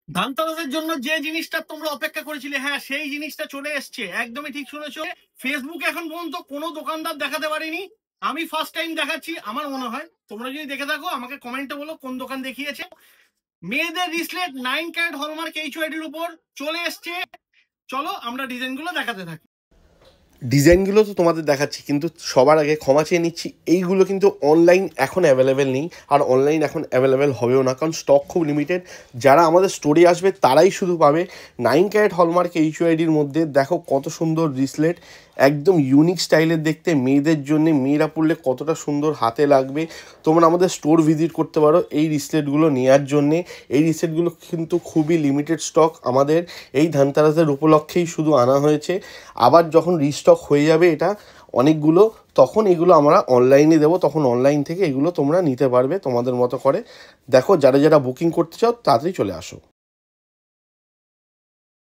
ধানতেরাসের জন্য যে জিনিসটা তোমরা অপেক্ষা করেছিলে, হ্যাঁ সেই জিনিসটা চলে এসছে। একদমই ঠিক শুনেছো। ফেসবুকে এখন পর্যন্ত কোনো দোকানদার দেখাতে পারিনি, আমি ফার্স্ট টাইম দেখাচ্ছি। আমার মনে হয় তোমরা যদি দেখে থাকো আমাকে কমেন্টে বলো কোন দোকান দেখিয়েছে। মেয়েদের রিসলেট 9 ক্যারেট হলমার্ক এইচওআইডির উপর চলে এসছে। চলো আমরা ডিজাইনগুলো দেখাতে থাকি। ডিজাইনগুলো তো তোমাদের দেখাচ্ছি, কিন্তু সবার আগে ক্ষমা চেয়ে নিচ্ছি, এইগুলো কিন্তু অনলাইন এখন অ্যাভেলেবেল নেই, আর অনলাইন এখন অ্যাভেলেবেল হবেও না, কারণ স্টক খুব লিমিটেড। যারা আমাদের স্টোরে আসবে তারাই শুধু পাবে 9 ক্যারেট হলমার্ক এইচওআইডির মধ্যে। দেখো কত সুন্দর রিসলেট, একদম ইউনিক স্টাইলের দেখতে, মেয়েদের জন্যে, মেয়েরা পরলে কতটা সুন্দর হাতে লাগবে। তোমরা আমাদের স্টোর ভিজিট করতে পারো এই রিসলেটগুলো নেওয়ার জন্যে। এই রিসলেটগুলো কিন্তু খুবই লিমিটেড স্টক, আমাদের এই ধানতেরাসের উপলক্ষেই শুধু আনা হয়েছে। আবার যখন রিস্টক হয়ে যাবে এটা অনেকগুলো, তখন এগুলো আমরা অনলাইনে দেবো, তখন অনলাইন থেকে এগুলো তোমরা নিতে পারবে তোমাদের মতো করে। দেখো যারা যারা বুকিং করতে চাও তাড়াতাড়ি চলে আসো।